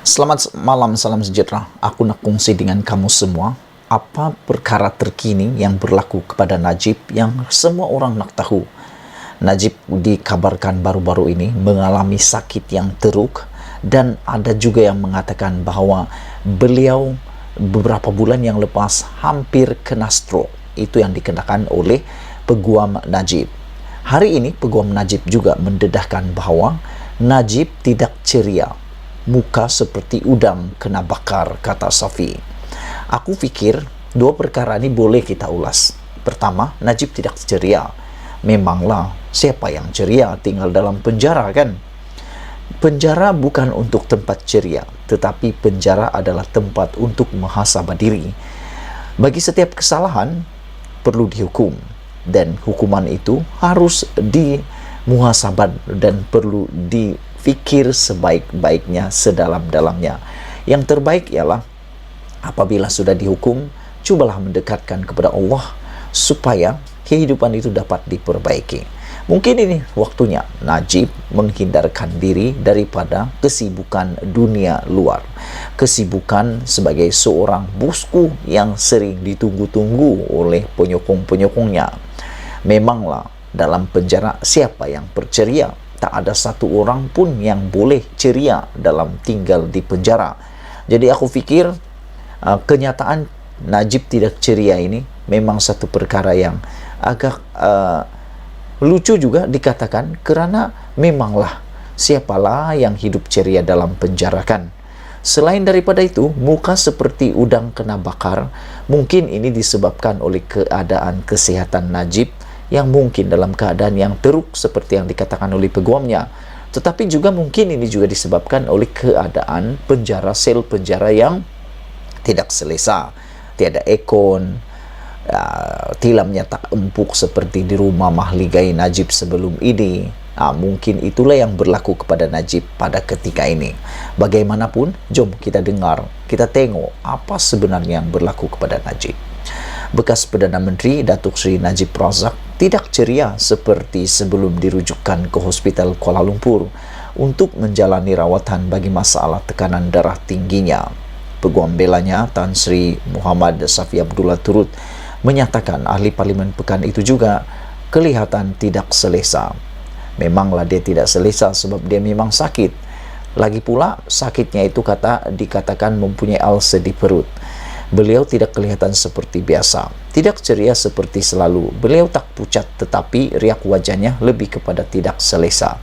Selamat malam, salam sejahtera. Aku nak kongsi dengan kamu semua apa perkara terkini yang berlaku kepada Najib yang semua orang nak tahu. Najib dikabarkan baru-baru ini mengalami sakit yang teruk dan ada juga yang mengatakan bahawa beliau beberapa bulan yang lepas hampir kena stroke. Itu yang dikenakan oleh peguam Najib. Hari ini peguam Najib juga mendedahkan bahawa Najib tidak ceria. Muka seperti udang kena bakar, kata Safi. Aku fikir dua perkara ini boleh kita ulas. Pertama, Najib tidak ceria. Memanglah, siapa yang ceria tinggal dalam penjara kan? Penjara bukan untuk tempat ceria, tetapi penjara adalah tempat untuk muhasabah diri. Bagi setiap kesalahan, perlu dihukum. Dan hukuman itu harus dimuhasabah dan perlu fikir sebaik-baiknya, sedalam-dalamnya. Yang terbaik ialah apabila sudah dihukum, cubalah mendekatkan kepada Allah supaya kehidupan itu dapat diperbaiki. Mungkin ini waktunya Najib menghindarkan diri daripada kesibukan dunia luar. Kesibukan sebagai seorang bosku yang sering ditunggu-tunggu oleh penyokong-penyokongnya. Memanglah dalam penjara siapa yang berceria? Tak ada satu orang pun yang boleh ceria dalam tinggal di penjara. Jadi aku fikir kenyataan Najib tidak ceria ini memang satu perkara yang agak lucu juga dikatakan, kerana memanglah siapalah yang hidup ceria dalam penjara kan. Selain daripada itu, muka seperti udang kena bakar, mungkin ini disebabkan oleh keadaan kesehatan Najib yang mungkin dalam keadaan yang teruk seperti yang dikatakan oleh peguamnya. Tetapi juga mungkin ini juga disebabkan oleh keadaan penjara, sel penjara yang tidak selesa, tiada aircon, tilamnya tak empuk seperti di rumah mahligai Najib sebelum ini. Mungkin itulah yang berlaku kepada Najib pada ketika ini. Bagaimanapun, jom kita dengar, kita tengok apa sebenarnya yang berlaku kepada Najib. Bekas Perdana Menteri Datuk Seri Najib Razak tidak ceria seperti sebelum dirujukkan ke Hospital Kuala Lumpur untuk menjalani rawatan bagi masalah tekanan darah tingginya. Peguam belanya Tan Sri Muhammad Safi Abdullah turut menyatakan ahli Parlimen Pekan itu juga kelihatan tidak selesa. Memanglah dia tidak selesa sebab dia memang sakit. Lagi pula sakitnya itu dikatakan mempunyai ulcer di perut. Beliau tidak kelihatan seperti biasa, tidak ceria seperti selalu. Beliau tak pucat, tetapi riak wajahnya lebih kepada tidak selesa.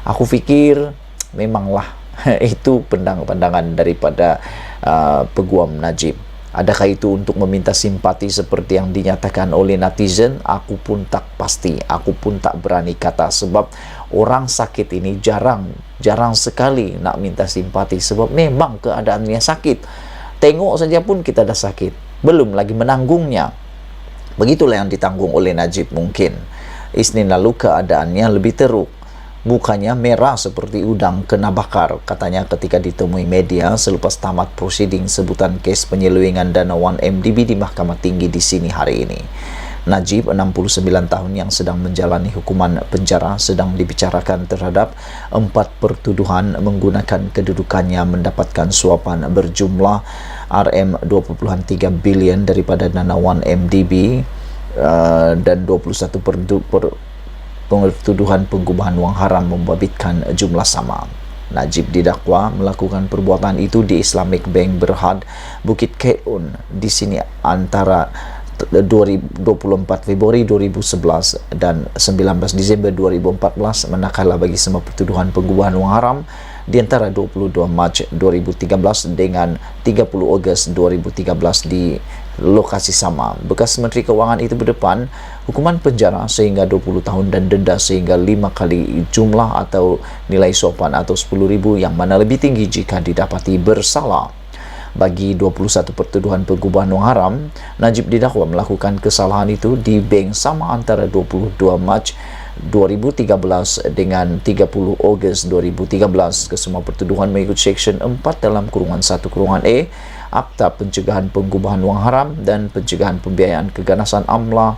Aku fikir memanglah itu pandangan daripada peguam Najib. Adakah itu untuk meminta simpati seperti yang dinyatakan oleh netizen? Aku pun tak pasti, aku pun tak berani kata, sebab orang sakit ini jarang sekali nak minta simpati, sebab memang keadaannya sakit. Tengok saja pun kita dah sakit, belum lagi menanggungnya. Begitulah yang ditanggung oleh Najib mungkin. Isnin lalu keadaannya lebih teruk. Mukanya merah seperti udang kena bakar, katanya ketika ditemui media selepas tamat prosiding sebutan kes penyelewengan dana 1MDB di Mahkamah Tinggi di sini hari ini. Najib, 69 tahun yang sedang menjalani hukuman penjara, sedang dibicarakan terhadap 4 pertuduhan menggunakan kedudukannya mendapatkan suapan berjumlah RM2.3 bilion daripada dana 1MDB dan 21 pertuduhan pengubahan wang haram membabitkan jumlah sama. Najib didakwa melakukan perbuatan itu di Islamic Bank Berhad, Bukit Keun di sini antara 24 Februari 2011 dan 19 Disember 2014, manakala bagi semua pertuduhan pengubahan wang haram di antara 22 Mac 2013 dengan 30 Ogos 2013 di lokasi sama. Bekas Menteri Kewangan itu berdepan hukuman penjara sehingga 20 tahun dan denda sehingga 5 kali jumlah atau nilai sopan atau 10,000, yang mana lebih tinggi jika didapati bersalah. Bagi 21 pertuduhan pengubahan wang haram, Najib didakwa melakukan kesalahan itu di bank sama antara 22 Mac 2013 dengan 30 Ogos 2013. Kesemua pertuduhan mengikut Seksyen 4 dalam kurungan 1 kurungan E Akta Pencegahan Pengubahan Wang Haram dan Pencegahan Pembiayaan Keganasan AMLA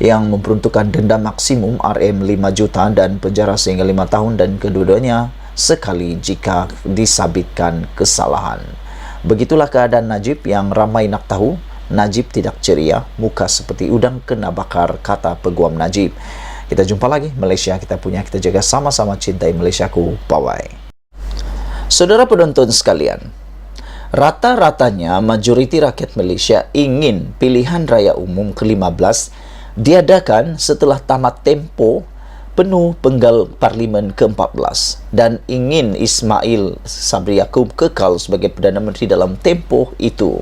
yang memperuntukkan denda maksimum RM5 juta dan penjara sehingga 5 tahun, dan kedua-duanya sekali jika disabitkan kesalahan. Begitulah keadaan Najib yang ramai nak tahu. Najib tidak ceria, muka seperti udang kena bakar, kata peguam Najib. Kita jumpa lagi. Malaysia kita punya, kita jaga sama-sama, cintai Malaysiaku. Bye-bye. Saudara penonton sekalian, rata-ratanya majoriti rakyat Malaysia ingin pilihan raya umum ke-15 diadakan setelah tamat tempoh penuh penggal Parlimen ke-14 dan ingin Ismail Sabri Yaakob kekal sebagai Perdana Menteri dalam tempoh itu.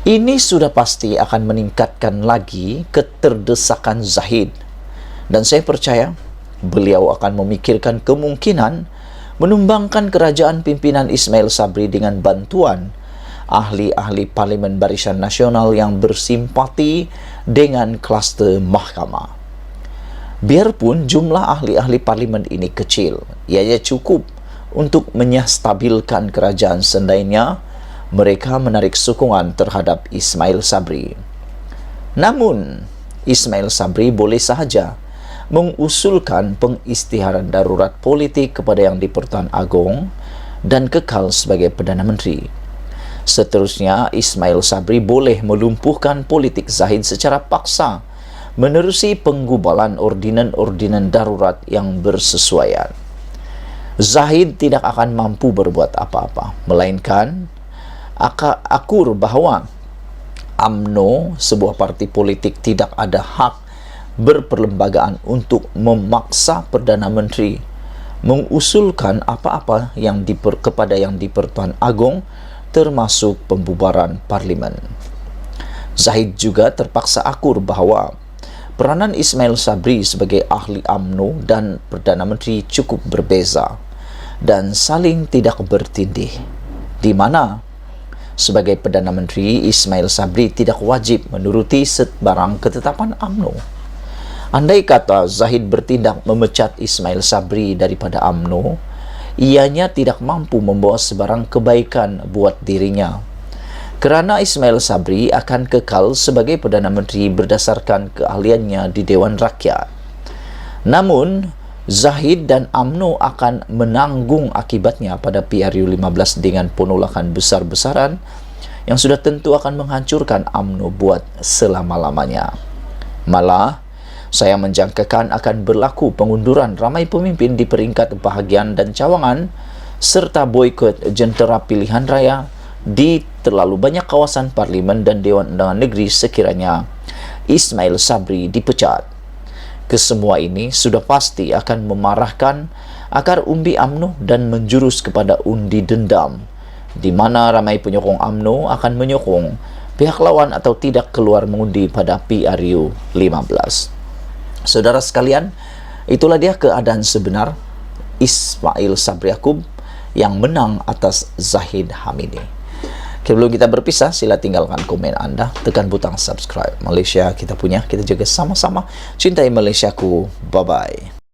Ini sudah pasti akan meningkatkan lagi keterdesakan Zahid, dan saya percaya beliau akan memikirkan kemungkinan menumbangkan kerajaan pimpinan Ismail Sabri dengan bantuan ahli-ahli Parlimen Barisan Nasional yang bersimpati dengan kluster mahkamah. Biarpun jumlah ahli-ahli parlimen ini kecil, ianya cukup untuk menstabilkan kerajaan seandainya mereka menarik sokongan terhadap Ismail Sabri. Namun, Ismail Sabri boleh sahaja mengusulkan pengisytiharan darurat politik kepada Yang di-Pertuan Agong dan kekal sebagai Perdana Menteri. Seterusnya, Ismail Sabri boleh melumpuhkan politik Zahid secara paksa menerusi penggubalan ordinan-ordinan darurat yang bersesuaian. Zahid tidak akan mampu berbuat apa-apa, melainkan akur bahawa UMNO, sebuah parti politik, tidak ada hak berperlembagaan untuk memaksa Perdana Menteri mengusulkan apa-apa yang kepada Yang di-Pertuan Agong, termasuk pembubaran parlimen. Zahid juga terpaksa akur bahawa peranan Ismail Sabri sebagai ahli UMNO dan Perdana Menteri cukup berbeza dan saling tidak bertindih, di mana sebagai Perdana Menteri, Ismail Sabri tidak wajib menuruti sebarang ketetapan UMNO. Andai kata Zahid bertindak memecat Ismail Sabri daripada UMNO, ianya tidak mampu membawa sebarang kebaikan buat dirinya, kerana Ismail Sabri akan kekal sebagai Perdana Menteri berdasarkan keahliannya di Dewan Rakyat. Namun, Zahid dan UMNO akan menanggung akibatnya pada PRU 15 dengan penolakan besar-besaran yang sudah tentu akan menghancurkan UMNO buat selama-lamanya. Malah, saya menjangkakan akan berlaku pengunduran ramai pemimpin di peringkat bahagian dan cawangan serta boikot jentera pilihan raya di terlalu banyak kawasan parlimen dan Dewan Undangan Negeri sekiranya Ismail Sabri dipecat. Kesemua ini sudah pasti akan memarahkan akar umbi UMNO dan menjurus kepada undi dendam, di mana ramai penyokong UMNO akan menyokong pihak lawan atau tidak keluar mengundi pada PRU 15. Saudara sekalian, itulah dia keadaan sebenar Ismail Sabri Yaakob yang menang atas Zahid Hamidi. Sebelum kita berpisah, sila tinggalkan komen Anda, tekan butang subscribe. Malaysia kita punya, kita jaga sama-sama, cintai Malaysiaku. Bye-bye.